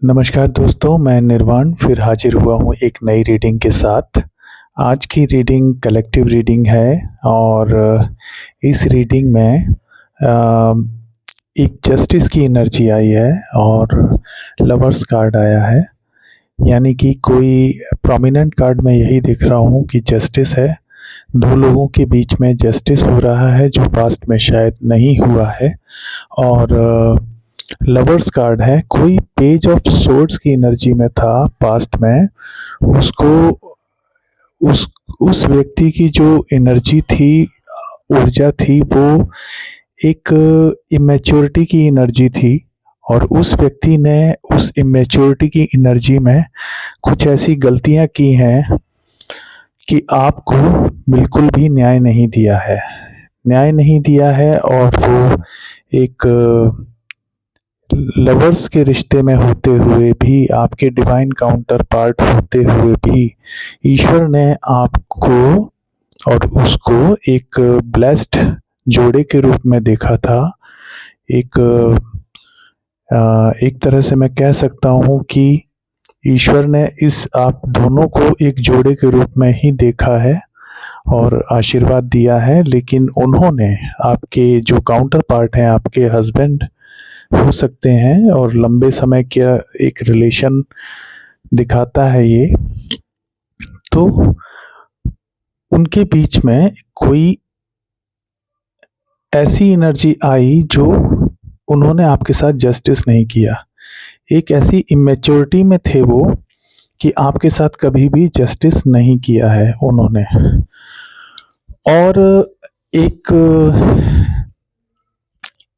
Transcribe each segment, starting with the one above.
नमस्कार दोस्तों, मैं निर्वाण फिर हाजिर हुआ हूँ एक नई रीडिंग के साथ। आज की रीडिंग कलेक्टिव रीडिंग है और इस रीडिंग में एक जस्टिस की एनर्जी आई है और लवर्स कार्ड आया है। यानी कि कोई प्रोमिनेंट कार्ड मैं यही देख रहा हूँ कि जस्टिस है। दो लोगों के बीच में जस्टिस हो रहा है जो पास्ट में शायद नहीं हुआ है। और लवर्स कार्ड है, कोई पेज ऑफ सोर्ड्स की एनर्जी में था पास्ट में। उसको उस व्यक्ति की जो एनर्जी थी, ऊर्जा थी, वो एक इमेच्योरिटी की एनर्जी थी और उस व्यक्ति ने उस इमेच्योरिटी की एनर्जी में कुछ ऐसी गलतियां की हैं कि आपको बिल्कुल भी न्याय नहीं दिया है। न्याय नहीं दिया है और वो एक लवर्स के रिश्ते में होते हुए भी, आपके डिवाइन काउंटर पार्ट होते हुए भी, ईश्वर ने आपको और उसको एक ब्लेस्ड जोड़े के रूप में देखा था। एक तरह से मैं कह सकता हूँ कि ईश्वर ने इस आप दोनों को एक जोड़े के रूप में ही देखा है और आशीर्वाद दिया है। लेकिन उन्होंने, आपके जो काउंटर पार्ट हैं, आपके हस्बैंड हो सकते हैं और लंबे समय का एक रिलेशन दिखाता है ये, तो उनके बीच में कोई ऐसी एनर्जी आई जो उन्होंने आपके साथ जस्टिस नहीं किया। एक ऐसी इमेच्योरिटी में थे वो कि आपके साथ कभी भी जस्टिस नहीं किया है उन्होंने। और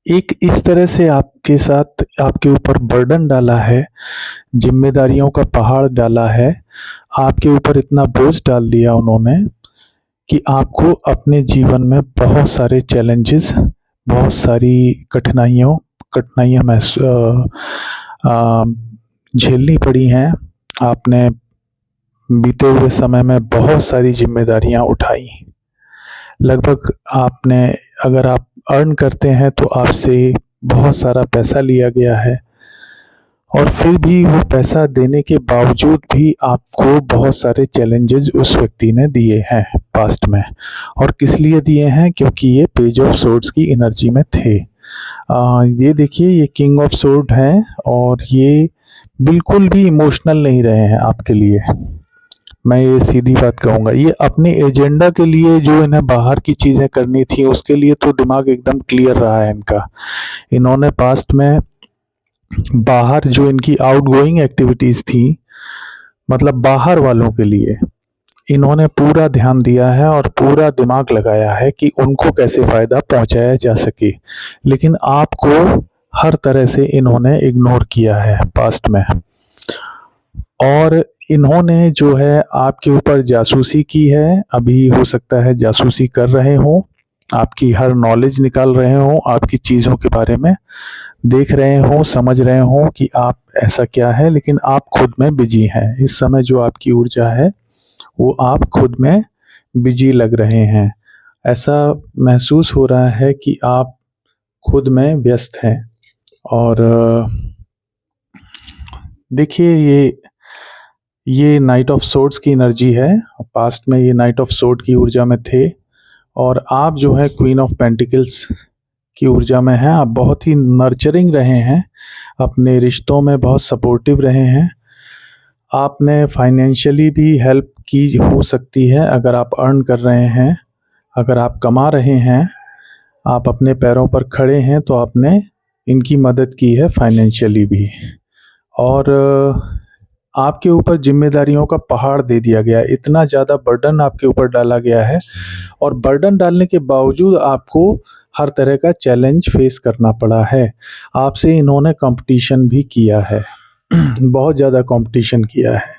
एक इस तरह से आपके साथ, आपके ऊपर बर्डन डाला है, जिम्मेदारियों का पहाड़ डाला है, आपके ऊपर इतना बोझ डाल दिया उन्होंने कि आपको अपने जीवन में बहुत सारे चैलेंजेस, बहुत सारी कठिनाइयाँ झेलनी पड़ी हैं। आपने बीते हुए समय में बहुत सारी जिम्मेदारियां उठाई। लगभग आपने, अगर आप अर्न करते हैं तो आपसे बहुत सारा पैसा लिया गया है और फिर भी वो पैसा देने के बावजूद भी आपको बहुत सारे चैलेंजेस उस व्यक्ति ने दिए हैं पास्ट में। और किस लिए दिए हैं? क्योंकि ये पेज ऑफ सोर्ड्स की एनर्जी में थे। ये देखिए, ये किंग ऑफ सोर्ड है और ये बिल्कुल भी इमोशनल नहीं रहे हैं आपके लिए। मैं ये सीधी बात कहूँगा, ये अपने एजेंडा के लिए, जो इन्हें बाहर की चीज़ें करनी थी उसके लिए तो दिमाग एकदम क्लियर रहा है इनका। इन्होंने पास्ट में बाहर जो इनकी आउटगोइंग एक्टिविटीज़ थी, मतलब बाहर वालों के लिए, इन्होंने पूरा ध्यान दिया है और पूरा दिमाग लगाया है कि उनको कैसे फ़ायदा पहुंचाया जा सके। लेकिन आपको हर तरह से इन्होंने इग्नोर किया है पास्ट में। और इन्होंने जो है आपके ऊपर जासूसी की है। अभी हो सकता है जासूसी कर रहे हों, आपकी हर नॉलेज निकाल रहे हों, आपकी चीज़ों के बारे में देख रहे हों, समझ रहे हों कि आप ऐसा क्या है, लेकिन आप खुद में बिजी हैं। इस समय जो आपकी ऊर्जा है वो आप खुद में बिजी लग रहे हैं। ऐसा महसूस हो रहा है कि आप खुद में व्यस्त हैं। और देखिए, ये नाइट ऑफ सोर्ड्स की एनर्जी है। पास्ट में ये नाइट ऑफ सोर्ड की ऊर्जा में थे और आप जो है क्वीन ऑफ पेंटिकल्स की ऊर्जा में हैं। आप बहुत ही नर्चरिंग रहे हैं, अपने रिश्तों में बहुत सपोर्टिव रहे हैं। आपने फाइनेंशियली भी हेल्प की हो सकती है। अगर आप अर्न कर रहे हैं, अगर आप कमा रहे हैं, आप अपने पैरों पर खड़े हैं, तो आपने इनकी मदद की है फाइनेंशियली भी। और आपके ऊपर जिम्मेदारियों का पहाड़ दे दिया गया है, इतना ज़्यादा बर्डन आपके ऊपर डाला गया है और बर्डन डालने के बावजूद आपको हर तरह का चैलेंज फेस करना पड़ा है। आपसे इन्होंने कंपटीशन भी किया है बहुत ज़्यादा कंपटीशन किया है,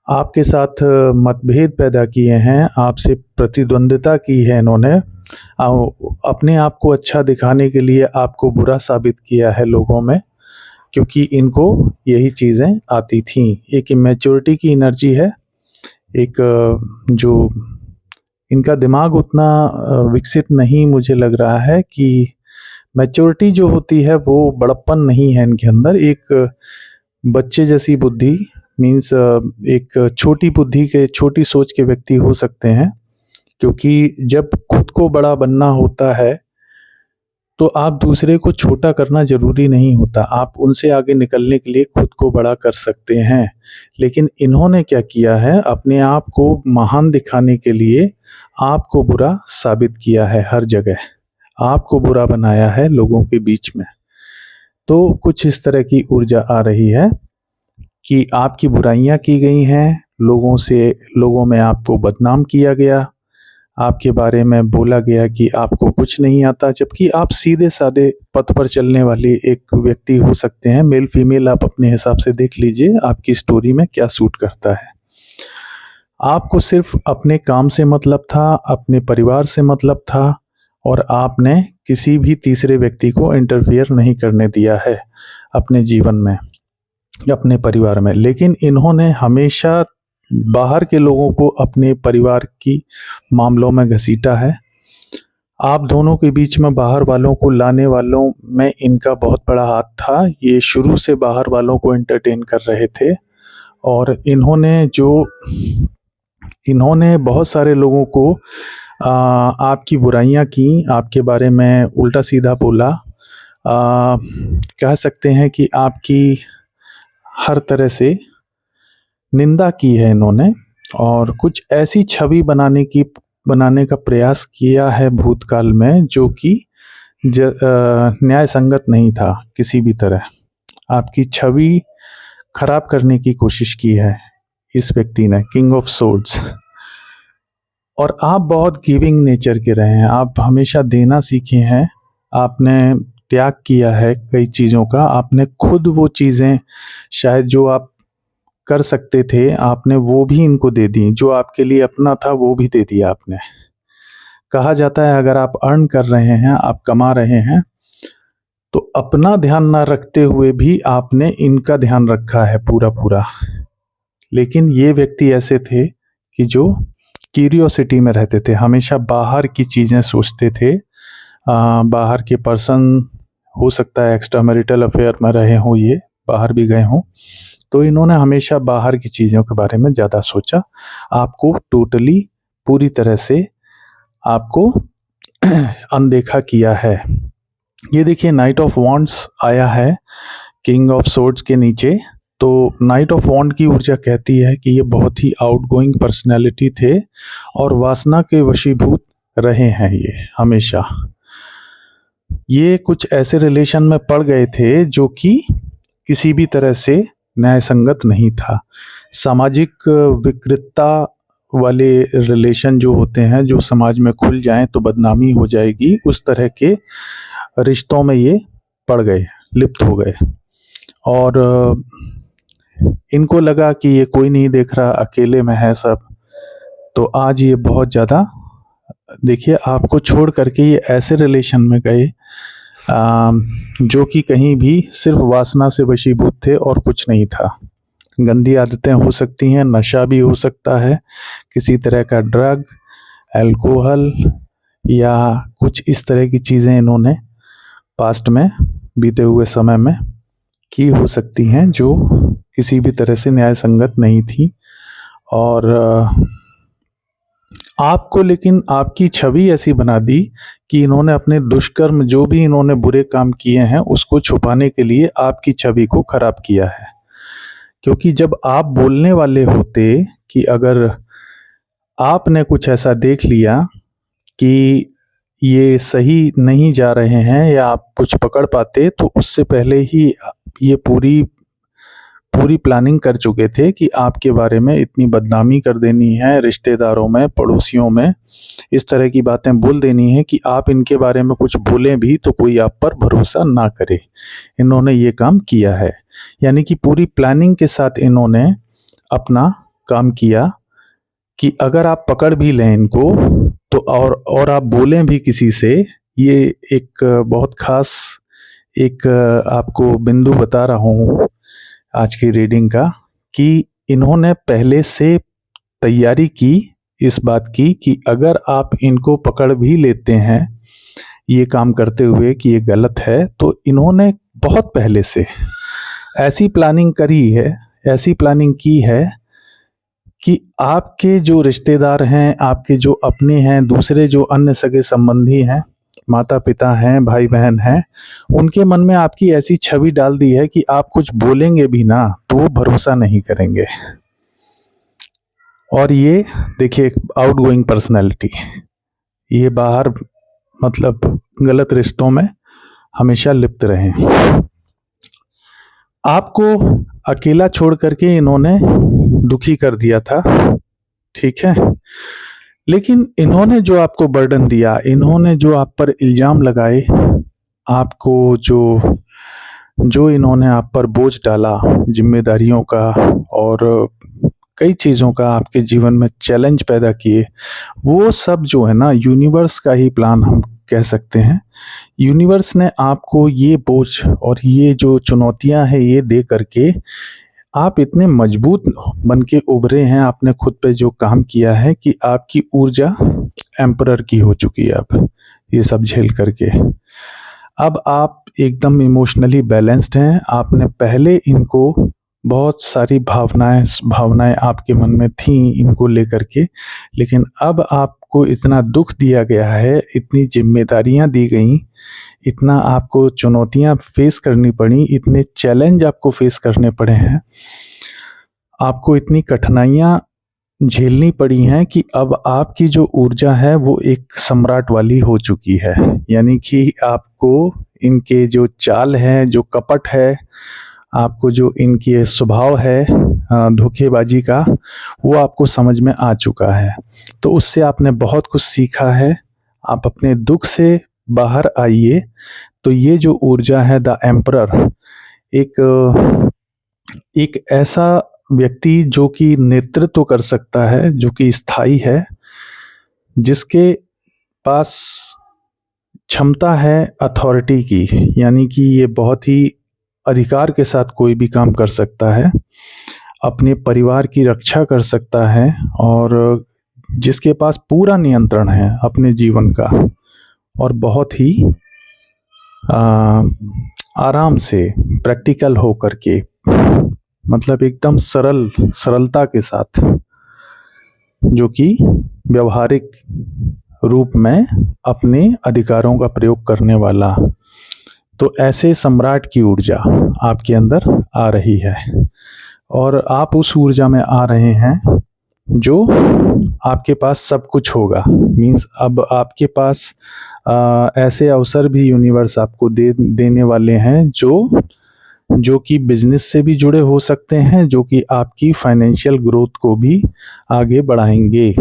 आपके साथ मतभेद पैदा किए हैं, आपसे प्रतिद्वंदिता की है इन्होंने। अपने आप को अच्छा दिखाने के लिए आपको बुरा साबित किया है लोगों में, क्योंकि इनको यही चीज़ें आती थीं। एक इमेच्योरिटी की एनर्जी है, एक जो इनका दिमाग उतना विकसित नहीं मुझे लग रहा है कि मैच्योरिटी जो होती है वो बड़प्पन नहीं है इनके अंदर, एक बच्चे जैसी बुद्धि, मीन्स एक छोटी बुद्धि के, छोटी सोच के व्यक्ति हो सकते हैं। क्योंकि जब खुद को बड़ा बनना होता है तो आप दूसरे को छोटा करना ज़रूरी नहीं होता, आप उनसे आगे निकलने के लिए खुद को बड़ा कर सकते हैं। लेकिन इन्होंने क्या किया है, अपने आप को महान दिखाने के लिए आपको बुरा साबित किया है हर जगह, आपको बुरा बनाया है लोगों के बीच में। तो कुछ इस तरह की ऊर्जा आ रही है कि आपकी बुराइयां की गई हैं, लोगों में आपको बदनाम किया गया, आपके बारे में बोला गया कि आपको कुछ नहीं आता, जबकि आप सीधे साधे पथ पर चलने वाले एक व्यक्ति हो सकते हैं। मेल फीमेल आप अपने हिसाब से देख लीजिए आपकी स्टोरी में क्या सूट करता है। आपको सिर्फ अपने काम से मतलब था, अपने परिवार से मतलब था, और आपने किसी भी तीसरे व्यक्ति को इंटरफियर नहीं करने दिया है अपने जीवन में, अपने परिवार में। लेकिन इन्होंने हमेशा बाहर के लोगों को अपने परिवार की मामलों में घसीटा है। आप दोनों के बीच में बाहर वालों को लाने वालों में इनका बहुत बड़ा हाथ था। ये शुरू से बाहर वालों को एंटरटेन कर रहे थे, और इन्होंने बहुत सारे लोगों को आपकी बुराइयां की, आपके बारे में उल्टा सीधा बोला, कह सकते हैं कि आपकी हर तरह से निंदा की है इन्होंने, और कुछ ऐसी छवि बनाने का प्रयास किया है भूतकाल में जो कि न्याय संगत नहीं था किसी भी तरह। आपकी छवि खराब करने की कोशिश की है इस व्यक्ति ने, किंग ऑफ सोर्ड्स। और आप बहुत गिविंग नेचर के रहे हैं, आप हमेशा देना सीखे हैं, आपने त्याग किया है कई चीज़ों का, आपने खुद वो चीज़ें शायद जो आप कर सकते थे आपने वो भी इनको दे दी, जो आपके लिए अपना था वो भी दे दिया आपने। कहा जाता है अगर आप अर्न कर रहे हैं, आप कमा रहे हैं, तो अपना ध्यान ना रखते हुए भी आपने इनका ध्यान रखा है पूरा पूरा। लेकिन ये व्यक्ति ऐसे थे कि जो क्यूरियोसिटी में रहते थे, हमेशा बाहर की चीज़ें सोचते थे। बाहर के पर्सन, हो सकता है एक्स्ट्रा मैरिटल अफेयर में रहे हों, ये बाहर भी गए हों, तो इन्होंने हमेशा बाहर की चीज़ों के बारे में ज़्यादा सोचा। आपको टोटली पूरी तरह से आपको अनदेखा किया है। ये देखिए नाइट ऑफ वॉन्ड्स आया है किंग ऑफ सोर्ड्स के नीचे। तो नाइट ऑफ वॉन्ड की ऊर्जा कहती है कि ये बहुत ही आउटगोइंग पर्सनैलिटी थे और वासना के वशीभूत रहे हैं ये हमेशा। ये कुछ ऐसे रिलेशन में पड़ गए थे जो कि किसी भी तरह से न्याय संगत नहीं था। सामाजिक विकृतता वाले रिलेशन जो होते हैं, जो समाज में खुल जाएं तो बदनामी हो जाएगी, उस तरह के रिश्तों में ये पड़ गए, लिप्त हो गए। और इनको लगा कि ये कोई नहीं देख रहा, अकेले में है सब। तो आज ये बहुत ज़्यादा, देखिए आपको छोड़ करके ये ऐसे रिलेशन में गए जो कि कहीं भी सिर्फ वासना से वशीभूत थे और कुछ नहीं था। गंदी आदतें हो सकती हैं, नशा भी हो सकता है, किसी तरह का ड्रग, अल्कोहल या कुछ इस तरह की चीज़ें इन्होंने पास्ट में, बीते हुए समय में की हो सकती हैं जो किसी भी तरह से न्याय संगत नहीं थी। और आपको लेकिन आपकी छवि ऐसी बना दी कि इन्होंने अपने दुष्कर्म, जो भी इन्होंने बुरे काम किए हैं, उसको छुपाने के लिए आपकी छवि को खराब किया है। क्योंकि जब आप बोलने वाले होते कि अगर आपने कुछ ऐसा देख लिया कि ये सही नहीं जा रहे हैं या आप कुछ पकड़ पाते, तो उससे पहले ही ये पूरी प्लानिंग कर चुके थे कि आपके बारे में इतनी बदनामी कर देनी है, रिश्तेदारों में, पड़ोसियों में इस तरह की बातें बोल देनी है कि आप इनके बारे में कुछ बोलें भी तो कोई आप पर भरोसा ना करे। इन्होंने ये काम किया है, यानी कि पूरी प्लानिंग के साथ इन्होंने अपना काम किया कि अगर आप पकड़ भी लें इनको तो और आप बोलें भी किसी से, ये एक बहुत खास एक आपको बिंदु बता रहा हूँ आज की रीडिंग का, कि इन्होंने पहले से तैयारी की इस बात की कि अगर आप इनको पकड़ भी लेते हैं ये काम करते हुए कि ये गलत है, तो इन्होंने बहुत पहले से ऐसी प्लानिंग करी है, ऐसी प्लानिंग की है कि आपके जो रिश्तेदार हैं, आपके जो अपने हैं, दूसरे जो अन्य सगे संबंधी हैं, माता-पिता हैं, भाई-बहन हैं, उनके मन में आपकी ऐसी छवि डाल दी है कि आप कुछ बोलेंगे भी ना, तो वो भरोसा नहीं करेंगे। और ये देखिए आउटगोइंग पर्सनैलिटी, ये बाहर मतलब गलत रिश्तों में हमेशा लिप्त रहें। आपको अकेला छोड़ करके इन्होंने दुखी कर दिया था, ठीक है? लेकिन इन्होंने जो आपको बर्डन दिया, इन्होंने जो आप पर इल्ज़ाम लगाए, आपको जो इन्होंने आप पर बोझ डाला ज़िम्मेदारियों का और कई चीज़ों का आपके जीवन में चैलेंज पैदा किए, वो सब जो है ना यूनिवर्स का ही प्लान हम कह सकते हैं। यूनिवर्स ने आपको ये बोझ और ये जो चुनौतियाँ हैं ये दे करके आप इतने मजबूत बन के उभरे हैं, आपने खुद पे जो काम किया है कि आपकी ऊर्जा एम्परर की हो चुकी है अब, ये सब झेल करके। अब आप एकदम इमोशनली बैलेंस्ड हैं, आपने पहले इनको बहुत सारी भावनाएँ आपके मन में थीं इनको लेकर के, लेकिन अब आपको इतना दुःख दिया गया है, इतनी ज़िम्मेदारियाँ दी गईं, इतना आपको चुनौतियाँ फ़ेस करनी पड़ी, इतने चैलेंज आपको फ़ेस करने पड़े हैं, आपको इतनी कठिनाइयाँ झेलनी पड़ी हैं कि अब आपकी जो ऊर्जा है वो एक सम्राट वाली हो चुकी है। यानी कि आपको इनके जो चाल है, जो कपट है, आपको जो इनकी स्वभाव है धोखेबाजी का, वो आपको समझ में आ चुका है। तो उससे आपने बहुत कुछ सीखा है, आप अपने दुःख से बाहर आइए। तो ये जो ऊर्जा है द एम्परर, एक ऐसा व्यक्ति जो कि नेतृत्व कर सकता है, जो कि स्थायी है, जिसके पास क्षमता है अथॉरिटी की, यानी कि ये बहुत ही अधिकार के साथ कोई भी काम कर सकता है, अपने परिवार की रक्षा कर सकता है और जिसके पास पूरा नियंत्रण है अपने जीवन का और बहुत ही आराम से प्रैक्टिकल हो करके, मतलब एकदम सरलता के साथ, जो कि व्यवहारिक रूप में अपने अधिकारों का प्रयोग करने वाला। तो ऐसे सम्राट की ऊर्जा आपके अंदर आ रही है और आप उस ऊर्जा में आ रहे हैं जो आपके पास सब कुछ होगा। मीन्स अब आपके पास ऐसे अवसर भी यूनिवर्स आपको देने वाले हैं जो कि बिजनेस से भी जुड़े हो सकते हैं, जो कि आपकी फाइनेंशियल ग्रोथ को भी आगे बढ़ाएंगे।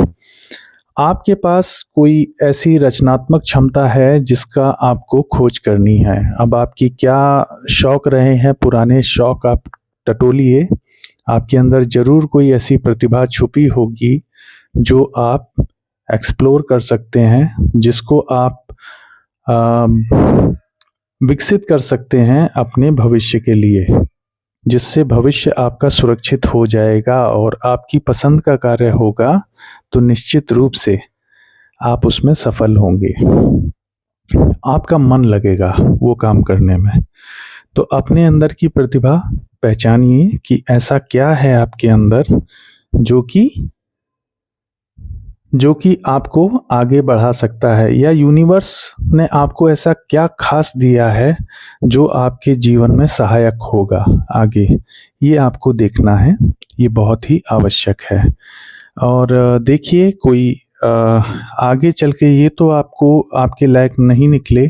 आपके पास कोई ऐसी रचनात्मक क्षमता है जिसका आपको खोज करनी है। अब आपकी क्या शौक रहे हैं, पुराने शौक आप टटोलिए, आपके अंदर ज़रूर कोई ऐसी प्रतिभा छुपी होगी जो आप एक्सप्लोर कर सकते हैं, जिसको आप विकसित कर सकते हैं अपने भविष्य के लिए, जिससे भविष्य आपका सुरक्षित हो जाएगा और आपकी पसंद का कार्य होगा तो निश्चित रूप से आप उसमें सफल होंगे, आपका मन लगेगा वो काम करने में। तो अपने अंदर की प्रतिभा पहचानिए कि ऐसा क्या है आपके अंदर जो कि आपको आगे बढ़ा सकता है, या यूनिवर्स ने आपको ऐसा क्या खास दिया है जो आपके जीवन में सहायक होगा आगे, ये आपको देखना है, ये बहुत ही आवश्यक है। और देखिए कोई आगे चल के ये तो आपको आपके लायक नहीं निकले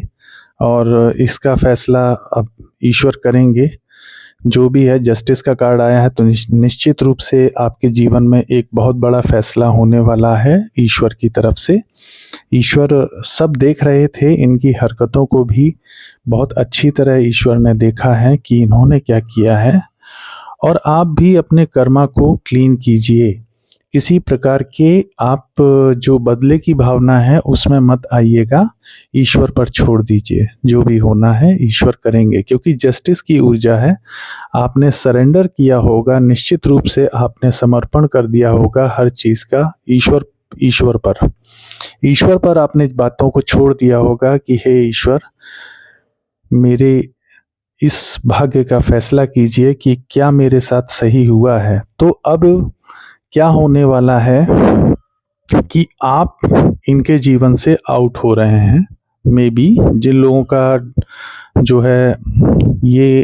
और इसका फैसला अब ईश्वर करेंगे। जो भी है, जस्टिस का कार्ड आया है तो निश्चित रूप से आपके जीवन में एक बहुत बड़ा फैसला होने वाला है ईश्वर की तरफ से। ईश्वर सब देख रहे थे, इनकी हरकतों को भी बहुत अच्छी तरह ईश्वर ने देखा है कि इन्होंने क्या किया है। और आप भी अपने कर्मा को क्लीन कीजिए, किसी प्रकार के आप जो बदले की भावना है उसमें मत आइएगा, ईश्वर पर छोड़ दीजिए, जो भी होना है ईश्वर करेंगे, क्योंकि जस्टिस की ऊर्जा है। आपने सरेंडर किया होगा, निश्चित रूप से आपने समर्पण कर दिया होगा हर चीज़ का, ईश्वर ईश्वर पर आपने इस बातों को छोड़ दिया होगा कि हे ईश्वर, मेरे इस भाग्य का फैसला कीजिए कि क्या मेरे साथ सही हुआ है। तो अब क्या होने वाला है कि आप इनके जीवन से आउट हो रहे हैं। मे बी जिन लोगों का जो है ये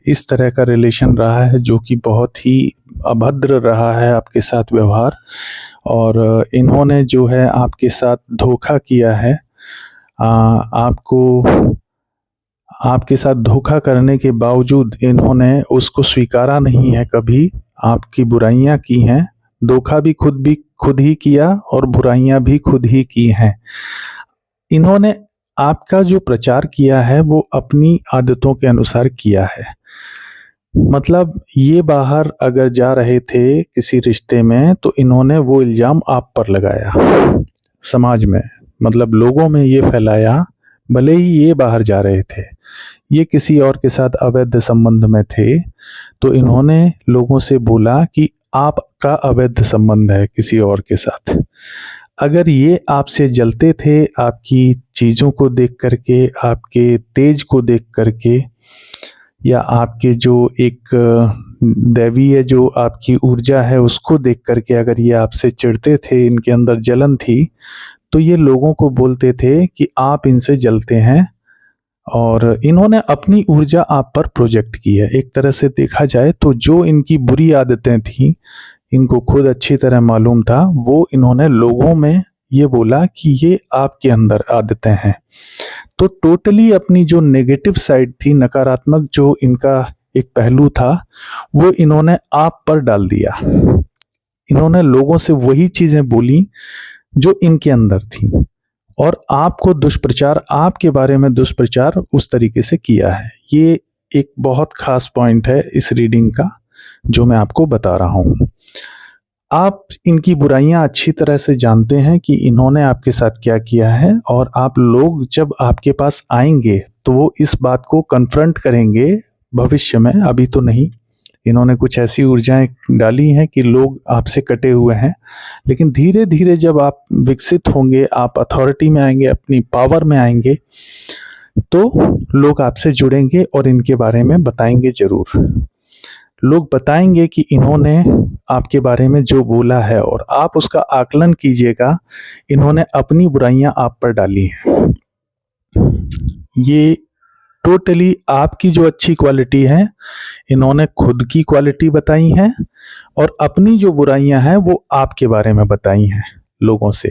इस तरह का रिलेशन रहा है जो कि बहुत ही अभद्र रहा है आपके साथ व्यवहार, और इन्होंने जो है आपके साथ धोखा किया है, आपके साथ धोखा करने के बावजूद इन्होंने उसको स्वीकारा नहीं है, कभी आपकी बुराइयां की हैं। धोखा भी खुद ही किया और बुराइयां भी खुद ही की हैं। इन्होंने आपका जो प्रचार किया है वो अपनी आदतों के अनुसार किया है। मतलब ये बाहर अगर जा रहे थे किसी रिश्ते में तो इन्होंने वो इल्ज़ाम आप पर लगाया, समाज में, मतलब लोगों में ये फैलाया। भले ही ये बाहर जा रहे थे, ये किसी और के साथ अवैध संबंध में थे, तो इन्होंने लोगों से बोला कि आपका अवैध संबंध है किसी और के साथ। अगर ये आपसे जलते थे, आपकी चीज़ों को देख करके, आपके तेज को देख करके, या आपके जो एक दैवीय जो आपकी ऊर्जा है उसको देख करके अगर ये आपसे चिढ़ते थे, इनके अंदर जलन थी, तो ये लोगों को बोलते थे कि आप इनसे जलते हैं, और इन्होंने अपनी ऊर्जा आप पर प्रोजेक्ट की है। एक तरह से देखा जाए तो जो इनकी बुरी आदतें थी, इनको खुद अच्छी तरह मालूम था, वो इन्होंने लोगों में ये बोला कि ये आपके अंदर आदतें हैं। तो टोटली अपनी जो नेगेटिव साइड थी, नकारात्मक जो इनका एक पहलू था, वो इन्होंने आप पर डाल दिया। इन्होंने लोगों से वही चीजें बोली जो इनके अंदर थी, और आपको दुष्प्रचार, आपके बारे में दुष्प्रचार उस तरीके से किया है। ये एक बहुत खास पॉइंट है इस रीडिंग का जो मैं आपको बता रहा हूं। आप इनकी बुराइयां अच्छी तरह से जानते हैं कि इन्होंने आपके साथ क्या किया है, और आप लोग जब आपके पास आएंगे तो वो इस बात को कन्फ्रंट करेंगे भविष्य में, अभी तो नहीं। इन्होंने कुछ ऐसी ऊर्जाएं डाली हैं कि लोग आपसे कटे हुए हैं, लेकिन धीरे धीरे जब आप विकसित होंगे, आप अथॉरिटी में आएंगे, अपनी पावर में आएंगे, तो लोग आपसे जुड़ेंगे और इनके बारे में बताएंगे जरूर। लोग बताएंगे कि इन्होंने आपके बारे में जो बोला है, और आप उसका आकलन कीजिएगा, इन्होंने अपनी बुराइयां आप पर डाली हैं। ये टोटली आपकी जो अच्छी क्वालिटी है, इन्होंने खुद की क्वालिटी बताई है, और अपनी जो बुराइयां हैं वो आपके बारे में बताई हैं लोगों से।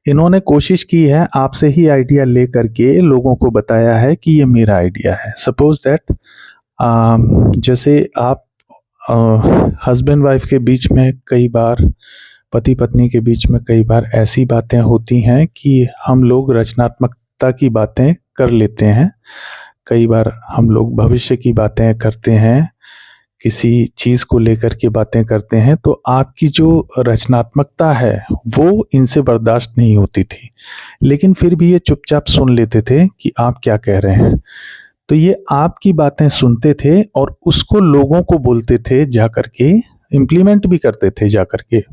इन्होंने कोशिश की है आपसे ही आइडिया ले करके लोगों को बताया है कि ये मेरा आइडिया है। सपोज दैट जैसे आप हस्बैंड वाइफ के बीच में कई बार, पति पत्नी के बीच में कई बार ऐसी बातें होती हैं कि हम लोग रचनात्मकता की बातें कर लेते हैं। कई बार हम लोग भविष्य की बातें करते हैं, किसी चीज़ को लेकर के बातें करते हैं, तो आपकी जो रचनात्मकता है वो इनसे बर्दाश्त नहीं होती थी, लेकिन फिर भी ये चुपचाप सुन लेते थे कि आप क्या कह रहे हैं। तो ये आपकी बातें सुनते थे और उसको लोगों को बोलते थे, जा करके इम्प्लीमेंट भी करते थे जा करके।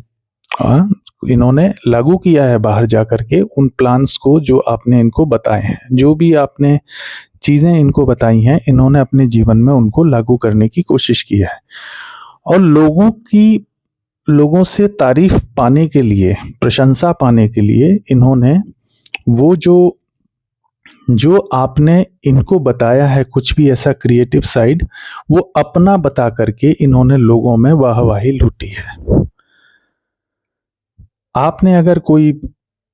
इन्होंने लागू किया है बाहर जा करके उन प्लान्स को जो आपने इनको बताए हैं। जो भी आपने चीज़ें इनको बताई हैं, इन्होंने अपने जीवन में उनको लागू करने की कोशिश की है। और लोगों से तारीफ पाने के लिए, प्रशंसा पाने के लिए, इन्होंने वो जो आपने इनको बताया है, कुछ भी ऐसा क्रिएटिव साइड, वो अपना बता करके इन्होंने लोगों में वाहवाही लूटी है। आपने अगर कोई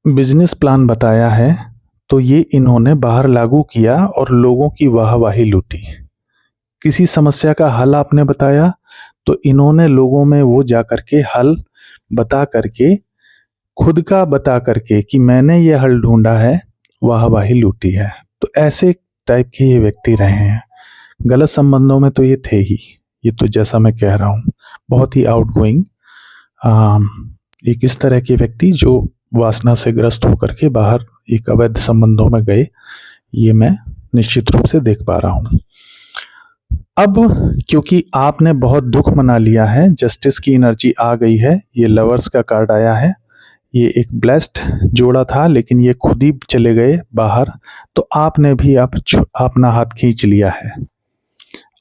बिजनेस प्लान बताया है तो ये इन्होंने बाहर लागू किया और लोगों की वाहवाही लूटी। किसी समस्या का हल आपने बताया तो इन्होंने लोगों में वो जा करके हल बता करके, खुद का बता करके कि मैंने ये हल ढूंढा है, वाहवाही लूटी है। तो ऐसे टाइप के ये व्यक्ति रहे हैं। गलत संबंधों में तो ये थे ही, ये तो जैसा मैं कह रहा हूँ, बहुत ही आउटगोइंग, एक इस तरह के व्यक्ति जो वासना से ग्रस्त होकर के बाहर एक अवैध संबंधों में गए, ये मैं निश्चित रूप से देख पा रहा हूँ। अब क्योंकि आपने बहुत दुख मना लिया है, जस्टिस की एनर्जी आ गई है, ये लवर्स का कार्ड आया है, ये एक ब्लेस्ड जोड़ा था, लेकिन ये खुद ही चले गए बाहर, तो आपने भी अब अपना हाथ खींच लिया है।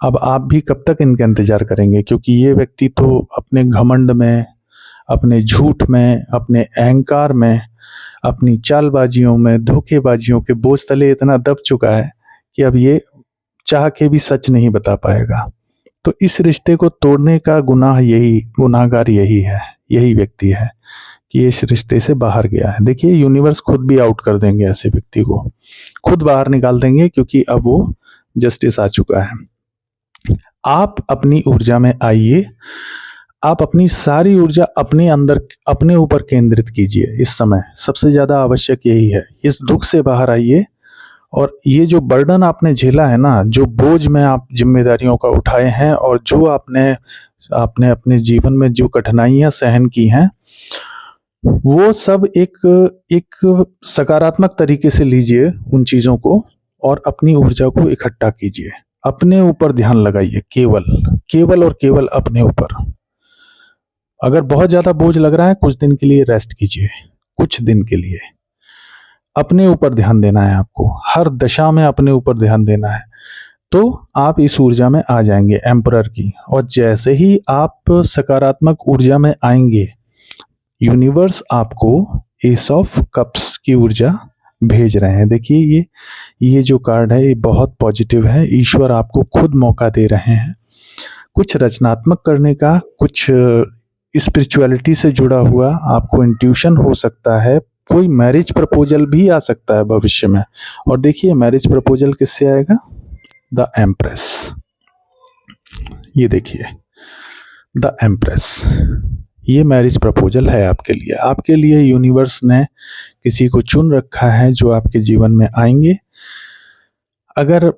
अब आप भी कब तक इनका इंतजार करेंगे? क्योंकि ये व्यक्ति तो अपने घमंड में, अपने झूठ में, अपने अहंकार में, अपनी चालबाजियों में, धोखेबाजियों के बोझ तले इतना दब चुका है कि अब ये चाह के भी सच नहीं बता पाएगा। तो इस रिश्ते को तोड़ने का गुनाहगार यही है, यही व्यक्ति है कि इस रिश्ते से बाहर गया है। देखिए, यूनिवर्स खुद भी आउट कर देंगे ऐसे व्यक्ति को, खुद बाहर निकाल देंगे, क्योंकि अब वो जस्टिस आ चुका है। आप अपनी ऊर्जा में आइए, आप अपनी सारी ऊर्जा अपने अंदर, अपने ऊपर केंद्रित कीजिए। इस समय सबसे ज्यादा आवश्यक यही है। इस दुख से बाहर आइए, और ये जो बर्डन आपने झेला है ना, जो बोझ में आप जिम्मेदारियों का उठाए हैं, और जो आपने आपने अपने जीवन में जो कठिनाइयां सहन की हैं, वो सब एक सकारात्मक तरीके से लीजिए उन चीजों को, और अपनी ऊर्जा को इकट्ठा कीजिए। अपने ऊपर ध्यान लगाइए, केवल केवल और केवल अपने ऊपर। अगर बहुत ज्यादा बोझ लग रहा है, कुछ दिन के लिए रेस्ट कीजिए, कुछ दिन के लिए अपने ऊपर ध्यान देना है आपको, हर दशा में अपने ऊपर ध्यान देना है। तो आप इस ऊर्जा में आ जाएंगे एम्परर की, और जैसे ही आप सकारात्मक ऊर्जा में आएंगे, यूनिवर्स आपको एस ऑफ कप्स की ऊर्जा भेज रहे हैं। देखिए, ये जो कार्ड है, ये बहुत पॉजिटिव है। ईश्वर आपको खुद मौका दे रहे हैं कुछ रचनात्मक करने का, कुछ स्पिरिचुअलिटी से जुड़ा हुआ आपको इंट्यूशन हो सकता है। कोई मैरिज प्रपोजल भी आ सकता है भविष्य में। और देखिए, मैरिज प्रपोजल किससे आएगा? The empress. ये देखिए, द एम्प्रेस, ये मैरिज प्रपोजल है आपके लिए। आपके लिए यूनिवर्स ने किसी को चुन रखा है जो आपके जीवन में आएंगे। अगर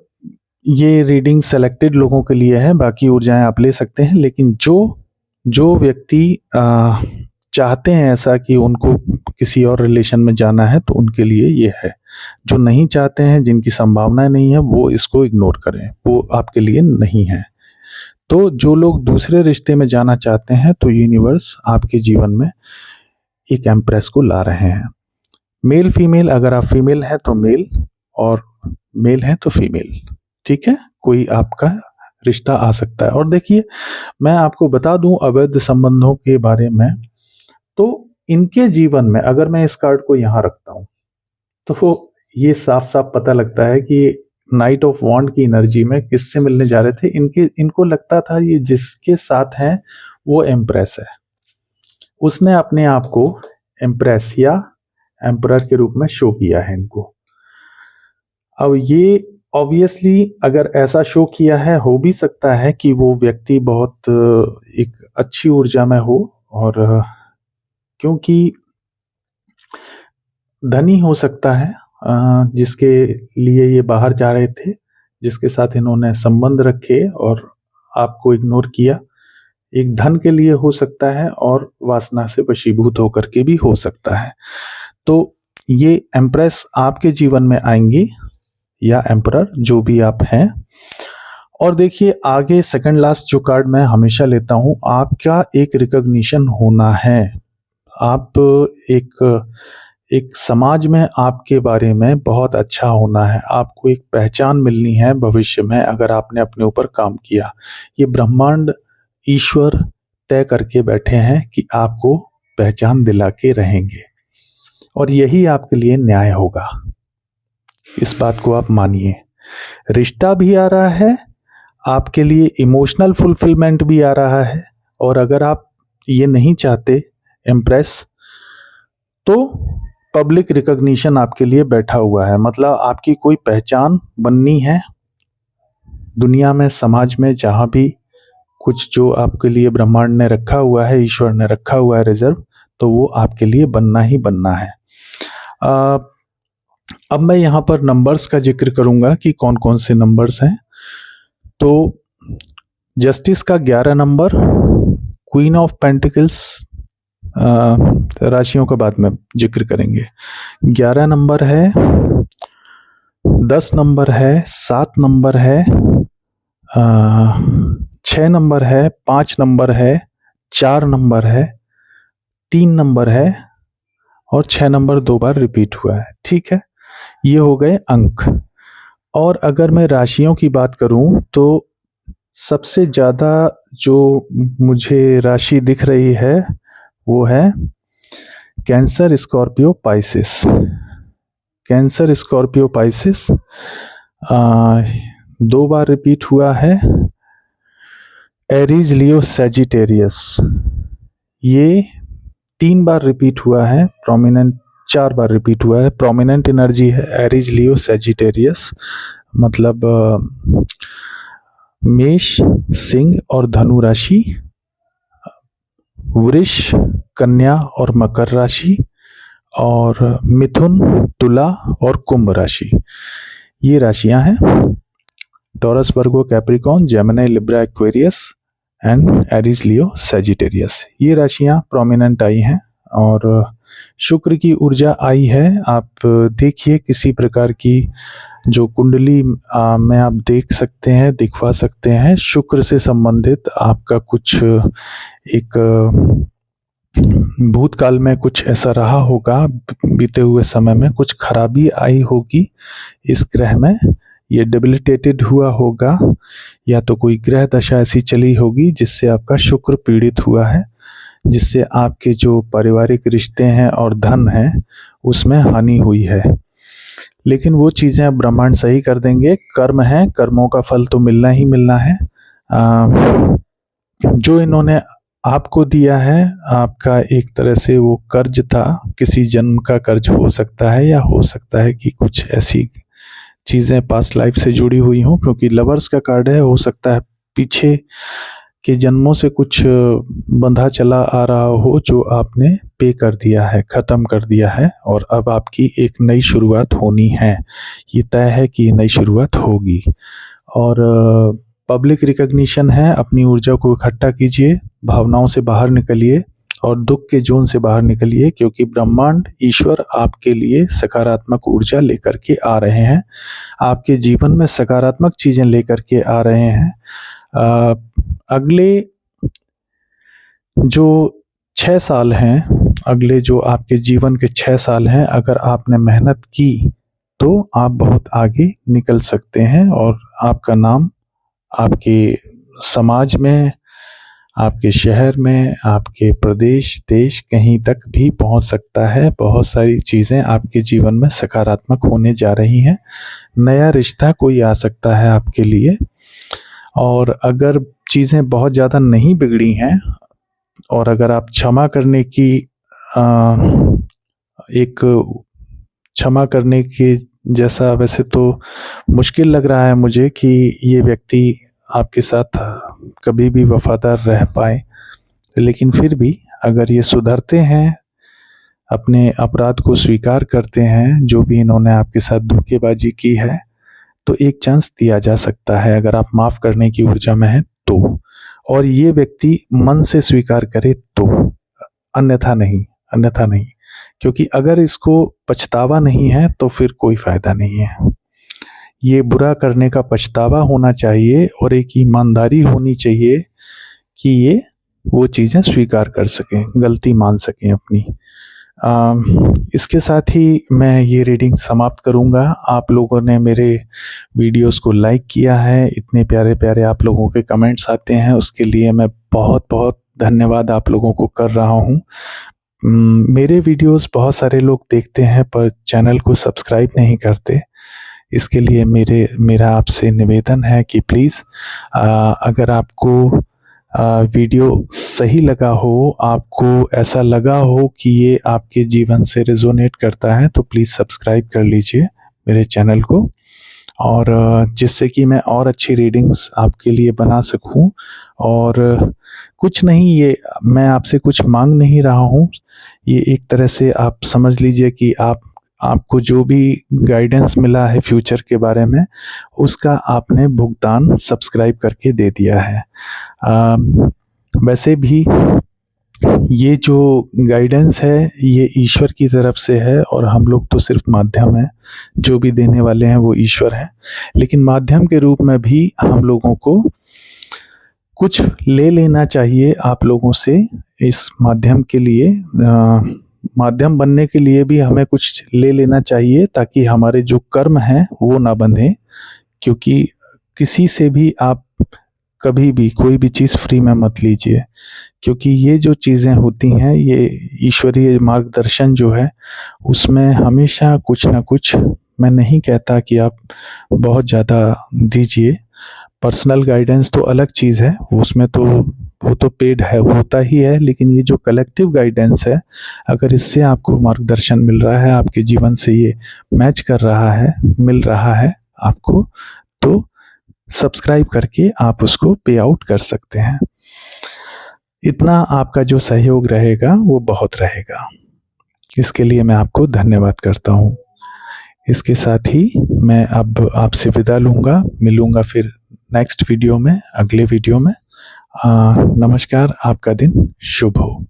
ये रीडिंग सेलेक्टेड लोगों के लिए है, बाकी ऊर्जाएं आप ले सकते हैं, लेकिन जो व्यक्ति चाहते हैं ऐसा कि उनको किसी और रिलेशन में जाना है, तो उनके लिए ये है। जो नहीं चाहते हैं, जिनकी संभावनाएं नहीं है, वो इसको इग्नोर करें, वो आपके लिए नहीं है। तो जो लोग दूसरे रिश्ते में जाना चाहते हैं, तो यूनिवर्स आपके जीवन में एक एम्प्रेस को ला रहे हैं। मेल फीमेल, अगर आप फीमेल हैं तो मेल, और मेल हैं तो फीमेल, ठीक है, कोई आपका रिश्ता आ सकता है। और देखिए, मैं आपको बता दूं अवैध संबंधों के बारे में, तो इनके जीवन में, अगर मैं इस कार्ड को यहां रखता हूं, तो ये साफ साफ पता लगता है कि नाइट ऑफ वॉन्ड की एनर्जी में किससे मिलने जा रहे थे। इनको लगता था ये जिसके साथ हैं वो एम्प्रेस है। उसने अपने आप को एम्प्रेस या एम्परर के रूप में शो किया है इनको। अब ये ऑब्वियसली अगर ऐसा शो किया है, हो भी सकता है कि वो व्यक्ति बहुत एक अच्छी ऊर्जा में हो, और क्योंकि धनी हो सकता है जिसके लिए ये बाहर जा रहे थे, जिसके साथ इन्होंने संबंध रखे और आपको इग्नोर किया, एक धन के लिए हो सकता है, और वासना से वशीभूत होकर के भी हो सकता है। तो ये एम्प्रेस आपके जीवन में आएंगी, या एम्परर, जो भी आप हैं। और देखिए, आगे सेकंड लास्ट जो कार्ड मैं हमेशा लेता हूं, आपका एक रिकॉग्निशन होना है। आप एक समाज में आपके बारे में बहुत अच्छा होना है, आपको एक पहचान मिलनी है भविष्य में, अगर आपने अपने ऊपर काम किया। ये ब्रह्मांड, ईश्वर तय करके बैठे हैं कि आपको पहचान दिला के रहेंगे, और यही आपके लिए न्याय होगा। इस बात को आप मानिए। रिश्ता भी आ रहा है आपके लिए, इमोशनल फुलफिलमेंट भी आ रहा है। और अगर आप ये नहीं चाहते इम्प्रेस, तो पब्लिक रिकॉग्निशन आपके लिए बैठा हुआ है। मतलब आपकी कोई पहचान बननी है दुनिया में, समाज में, जहां भी कुछ जो आपके लिए ब्रह्मांड ने रखा हुआ है, ईश्वर ने रखा हुआ है रिजर्व, तो वो आपके लिए बनना ही बनना है। अब मैं यहाँ पर नंबर्स का जिक्र करूंगा कि कौन कौन से नंबर्स हैं। तो जस्टिस का 11 नंबर, क्वीन ऑफ पेंटिकल्स, राशियों का बाद में जिक्र करेंगे, 11 नंबर है, 10 नंबर है, 7 नंबर है, 6 नंबर है, 5 नंबर है, 4 नंबर है, 3 नंबर है, और 6 नंबर 2 बार रिपीट हुआ है। ठीक है, ये हो गए अंक। और अगर मैं राशियों की बात करूं तो सबसे ज़्यादा जो मुझे राशि दिख रही है वो है cancer, Scorpio, Pisces. Cancer, Scorpio, Pisces 2 बार रिपीट हुआ है। एरीज, लियो, सैजिटेरियस ये 3 बार रिपीट हुआ है। प्रोमिनेंट 4 बार रिपीट हुआ है। प्रोमिनेंट एनर्जी है एरीज, लियो, सैजिटेरियस, मतलब मेष, सिंह और धनु राशि, वृष, कन्या और मकर राशि, और मिथुन, तुला और कुंभ राशि, ये राशियां हैं। Taurus, Virgo, Capricorn, Gemini, Libra, Aquarius and Aries, Leo, Sagittarius, ये राशियां प्रोमिनेंट आई हैं। और शुक्र की ऊर्जा आई है। आप देखिए किसी प्रकार की जो कुंडली में आप देख सकते हैं, दिखवा सकते हैं, शुक्र से संबंधित आपका कुछ एक भूतकाल में कुछ ऐसा रहा होगा, बीते हुए समय में कुछ खराबी आई होगी इस ग्रह में, ये डिबिलिटेटेड हुआ होगा, या तो कोई ग्रह दशा ऐसी चली होगी जिससे आपका शुक्र पीड़ित हुआ है, जिससे आपके जो पारिवारिक रिश्ते हैं और धन है उसमें हानि हुई है। लेकिन वो चीज़ें अब ब्रह्मांड सही कर देंगे। कर्म है, कर्मों का फल तो मिलना ही मिलना है। जो इन्होंने आपको दिया है, आपका एक तरह से वो कर्ज था, किसी जन्म का कर्ज हो सकता है, या हो सकता है कि कुछ ऐसी चीज़ें पास्ट लाइफ से जुड़ी हुई हों, क्योंकि लवर्स का कार्ड है। हो सकता है पीछे के जन्मों से कुछ बंधा चला आ रहा हो जो आपने पे कर दिया है, ख़त्म कर दिया है, और अब आपकी एक नई शुरुआत होनी है। ये तय है कि ये नई शुरुआत होगी। और पब्लिक रिकग्निशन है। अपनी ऊर्जा को इकट्ठा कीजिए, भावनाओं से बाहर निकलिए और दुख के जोन से बाहर निकलिए, क्योंकि ब्रह्मांड, ईश्वर आपके लिए सकारात्मक ऊर्जा लेकर के आ रहे हैं। आपके जीवन में सकारात्मक चीज़ें लेकर के आ रहे हैं। अगले जो 6 साल हैं, अगले जो आपके जीवन के 6 साल हैं, अगर आपने मेहनत की तो आप बहुत आगे निकल सकते हैं, और आपका नाम आपके समाज में, आपके शहर में, आपके प्रदेश, देश, कहीं तक भी पहुंच सकता है। बहुत सारी चीज़ें आपके जीवन में सकारात्मक होने जा रही हैं। नया रिश्ता कोई आ सकता है आपके लिए। और अगर चीज़ें बहुत ज़्यादा नहीं बिगड़ी हैं, और अगर आप क्षमा करने की एक क्षमा करने के जैसा, वैसे तो मुश्किल लग रहा है मुझे कि ये व्यक्ति आपके साथ कभी भी वफादार रह पाए, लेकिन फिर भी अगर ये सुधरते हैं, अपने अपराध को स्वीकार करते हैं, जो भी इन्होंने आपके साथ धोखेबाजी की है, तो एक चांस दिया जा सकता है अगर आप माफ़ करने की ऊर्जा में हैं तो। और ये व्यक्ति मन से स्वीकार करे तो, अन्यथा नहीं, अन्यथा नहीं। क्योंकि अगर इसको पछतावा नहीं है तो फिर कोई फ़ायदा नहीं है। ये बुरा करने का पछतावा होना चाहिए, और एक ईमानदारी होनी चाहिए कि ये वो चीज़ें स्वीकार कर सकें, गलती मान सकें अपनी। इसके साथ ही मैं ये रीडिंग समाप्त करूँगा। आप लोगों ने मेरे वीडियोस को लाइक किया है, इतने प्यारे प्यारे आप लोगों के कमेंट्स आते हैं, उसके लिए मैं बहुत बहुत धन्यवाद आप लोगों को कर रहा हूँ। मेरे वीडियोस बहुत सारे लोग देखते हैं पर चैनल को सब्सक्राइब नहीं करते। इसके लिए मेरा आपसे निवेदन है कि प्लीज़ अगर आपको वीडियो सही लगा हो, आपको ऐसा लगा हो कि ये आपके जीवन से रेजोनेट करता है, तो प्लीज़ सब्सक्राइब कर लीजिए मेरे चैनल को, और जिससे कि मैं और अच्छी रीडिंग्स आपके लिए बना सकूं। और कुछ नहीं, ये मैं आपसे कुछ मांग नहीं रहा हूं, ये एक तरह से आप समझ लीजिए कि आपको जो भी गाइडेंस मिला है फ्यूचर के बारे में, उसका आपने भुगतान सब्सक्राइब करके दे दिया है। वैसे भी ये जो गाइडेंस है ये ईश्वर की तरफ से है, और हम लोग तो सिर्फ माध्यम हैं, जो भी देने वाले हैं वो ईश्वर हैं। लेकिन माध्यम के रूप में भी हम लोगों को कुछ ले लेना चाहिए आप लोगों से इस माध्यम के लिए। माध्यम बनने के लिए भी हमें कुछ ले लेना चाहिए, ताकि हमारे जो कर्म हैं वो ना बंधें। क्योंकि किसी से भी आप कभी भी कोई भी चीज़ फ्री में मत लीजिए, क्योंकि ये जो चीज़ें होती हैं, ये ईश्वरीय मार्गदर्शन जो है उसमें हमेशा कुछ ना कुछ, मैं नहीं कहता कि आप बहुत ज़्यादा दीजिए, पर्सनल गाइडेंस तो अलग चीज़ है, उसमें तो वो तो पेड है, होता ही है, लेकिन ये जो कलेक्टिव गाइडेंस है, अगर इससे आपको मार्गदर्शन मिल रहा है, आपके जीवन से ये मैच कर रहा है, मिल रहा है आपको, तो सब्सक्राइब करके आप उसको पे आउट कर सकते हैं। इतना आपका जो सहयोग रहेगा वो बहुत रहेगा। इसके लिए मैं आपको धन्यवाद करता हूँ। इसके साथ ही मैं अब आपसे विदा लूँगा, मिलूँगा फिर नेक्स्ट वीडियो में, अगले वीडियो में। नमस्कार, आपका दिन शुभ हो।